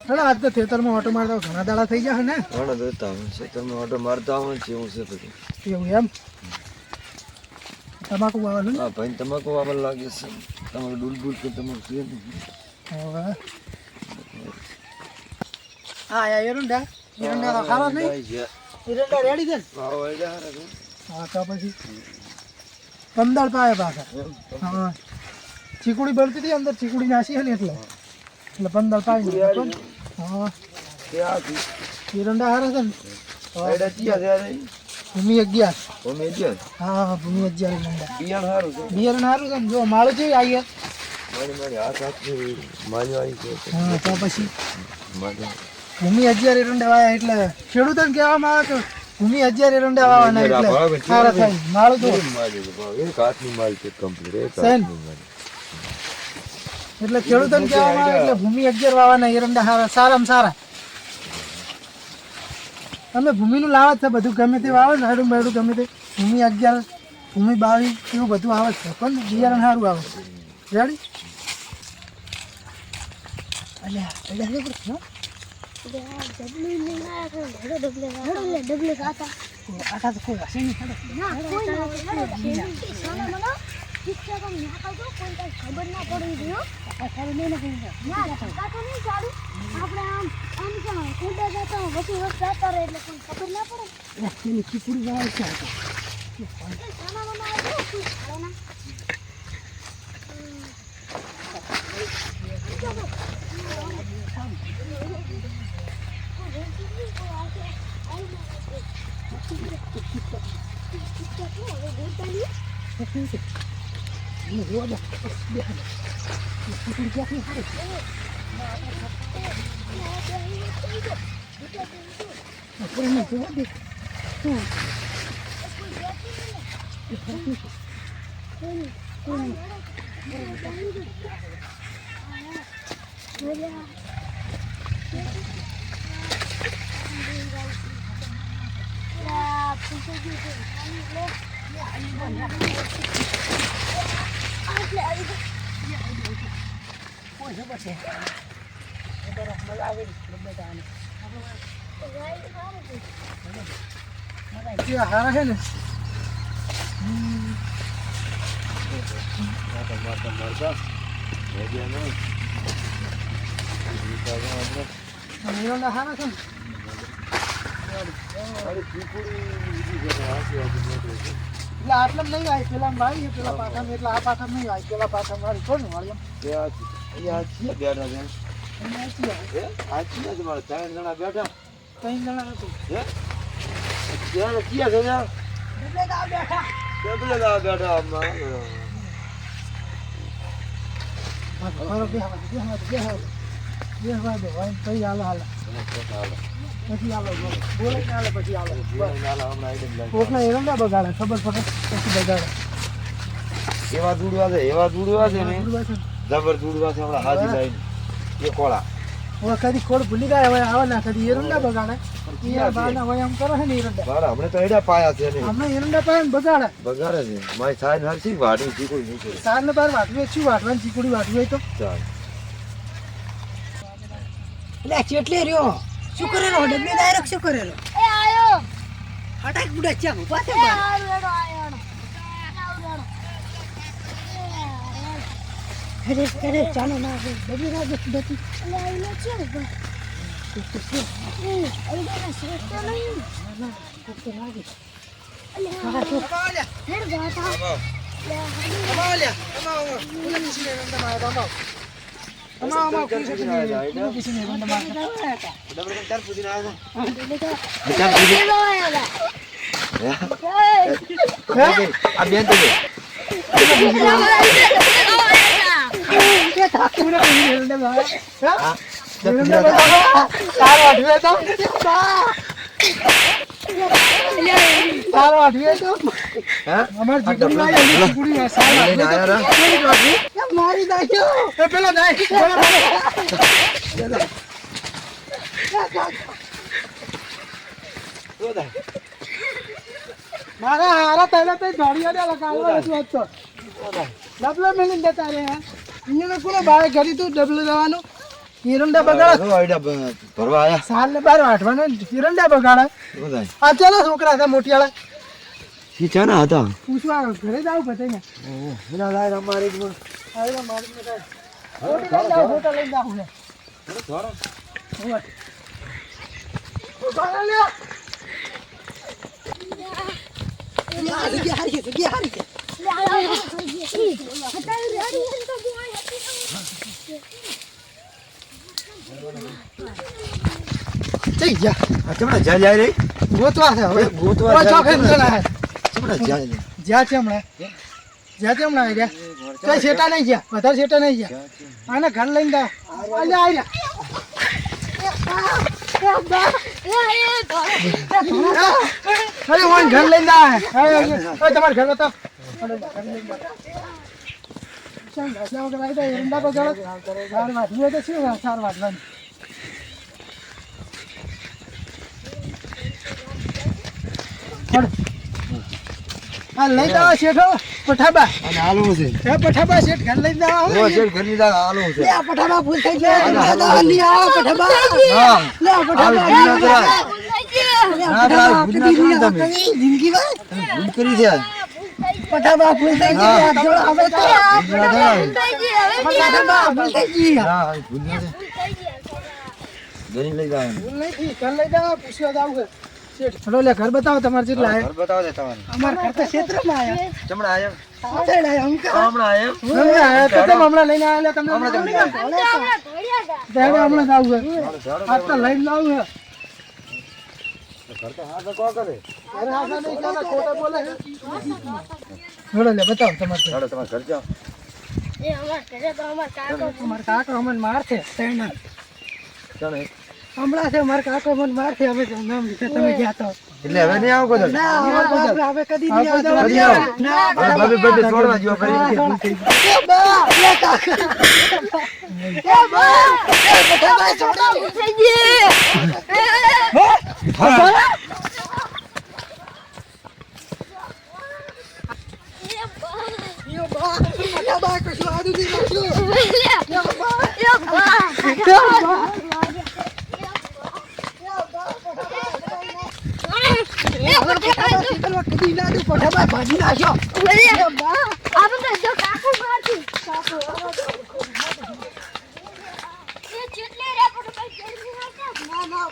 અરે આજ તો ખેતરમાં ઓટો મારતા ઘણા દાડા થઈ જશે ને ઘણા દેતા હું ખેતરમાં ઓટો મારતા આવું છે હું છે પછી એવું એમ તમાકુ વાવવાનું ને હા ભાઈ તમાકુ વાવવા લાગે છે તમારું ડૂલ કે તમારું છે ને હવે હા એરંડા ખાવા નહીં એરંડા રેડી છે હા તો પછી 15 પાયા પાછા હા ચીકુડી બળતી હતી અંદર ચીકુડી નાસી છે ને એટલે 15 પાય હા એરંડા હારા છે ને ભૂમિ 11 હા ભૂમિ 11 એરંડા બિયારણ સારું છે ને જો માળું છે આવી હા તો પછી ભૂમિ 11 એરંડા વાયા એટલે ખેડૂતોને કહેવામાં આવે કે ભૂમિ 11 એરંડા વાવાના એટલે સારા થાય માળું તો એટલે ખેડૂતોને કહેવામાં આવે એટલે ભૂમિ 11 વાવાના એરંડા સારામાં સારા તમે ભૂમિનું લાવે છે બધું ગમે તે આવે ને હાડું બાડું ગમે તે ભૂમિ 11 ભૂમિ 22 એવું બધું આવે છે પણ બિયારણ સારું આવે રેડી આટા તો કોઈ હશે નહીં ખબર ના પડી આપણે આમ કુંડા જતા પછી વસ્તુ જતા રહે એટલે કોઈ ખબર ના પડે ચીકુડી વાવે છે હારા છે ને એરંડા હારા છે ને એટલે આટલા નહીં આવી પેલા મારી પેલા પાઠામાં એટલે આ પાઠામાં નહીં આવી પેલા પાઠામાં મારી કોણ વાળી એમ ત્રણ જણા બેઠા 3 જણા હતું એરંડા બગાડે ખબર પડે પછી બગાડે એવા દૂડવા છે ને જબર દૂડવા છે હમણાં હાજી થાય એ કોળા હવે કદી ખોડ ભૂલી ગયા હવે આવે ના કદી એરંડા બગાડે બાના હોય એમ કરે છે ને એરંડા હમણાં તો એડા પાયા છે ને હમણાં એરંડા પાય ને બગાડે છે મારી સાઈડ હરસી વાડું ચીકુડી નીકળે સાર ને બાર વાટવી શું વાટવાની ચીકુડી વાટવી હોય તો ચાલ એટલે ચેટલે રહ્યો શું કરેલો ડબલી ડાયરેક્ટ શું કરેલો એ આયો હટાક બુડા ચા ઉભા છે અરે ચાલો ના ડબલી ના દે દતી એટલે આઈને છે ને આઈને શ્રેષ્ઠ નહીં ના તો લાગે એટલે હા તો હેડ ગાતા મારા હારા પહેલા તો ધોળિયા લગાવવાનું હતું ડબલો મેળીને જતા રે અહીંયા કોને બારે ઘડી તું ડબલો જવાનું એરંડા બગાડા જો આઈડા ભરવા આયા સાલ ને બાર વાટવાના એરંડા બગાડા બધાય આ ચાલો છોકરા હતા મોટિયાળા ઈ ચાના હતા પૂછવા ઘરે જાવ બધાને એના લાય અમારી જ આવેલા મારી ને કાય ઓટી લઈ જાવ ફોટો લઈ જાવ ને થોડો ઓય બાળા લ્યો આ જગ્યા હારી છે જઈ જા આ ચમડા જા જાય રે ગોતવા છે હવે ગોતવા ઓય ચોક એમ ચલા ચમડા જાય જ્યાં છે હમણાં ગયા કઈ શેટા નહીં ગયા વધારે શેટા નહીં ગયા આને ઘર લઈને જાઓ આલ્યા અરે ઓન ઘર લઈને જા હવે તમાર ઘર બતાવ એરંડા બગાડો સાર વાટવું તો શું સાર વાટવાનું હા લઈ જાઓ શેઠો પઠાબા અને આલુ છે હે પઠાબા શેઠ ઘર લઈ જાઓ ઓ શેર ઘરની દા આલુ છે લે પઠાબા ભૂલ થઈ જાય લે આ પઠાબા હા લે પઠાબા જિંદગી માં ભૂલ કરી છે પઠાબા ભૂલ થઈ ગઈ હવે તો પઠાબા ભૂલ થઈ ગઈ હા ભૂલ છે ઘરે લઈ જાવ ભૂલ નહીં થઈ ઘર લઈ જાઓ પૂછવા જાવ છે શેઠ ચલો લે ઘર બતાવો તમારે કેટલા ઘર બતાવો દે તમારે અમાર ઘર તો ક્ષેત્રમાં આયા ચમડા આયા આયા હમણાં આયા હમણાં લઈને આવેલા તમને હમણાં જાવ છે આજ તો લઈને જાવ છે ઘર તો હા તો કો કરે અરે આ નહીં કાકા ખોટા બોલે છે થોડો લે બતાવો તમારે ચાલો તમારે ઘર જાઓ અમાર કાકો અમને મારશે તૈણા ચાલો હમણાં છે મારા કાકો મને મારશે હવે નામ લીધે તમે ગયા તો એટલે હવે નહીં આવો બધા ના હવે કદી નહીં આવતો કદી આવો. ના હવે બધે છોડવા જેવા કરી એ બા એ કાકા એ બા એ બધા છોડો યો બા બધા બા કશું આદુ નહીં નાખ્યું યો બા કદી ના દે પઠાબા ભાજી નાખ્યો ના ના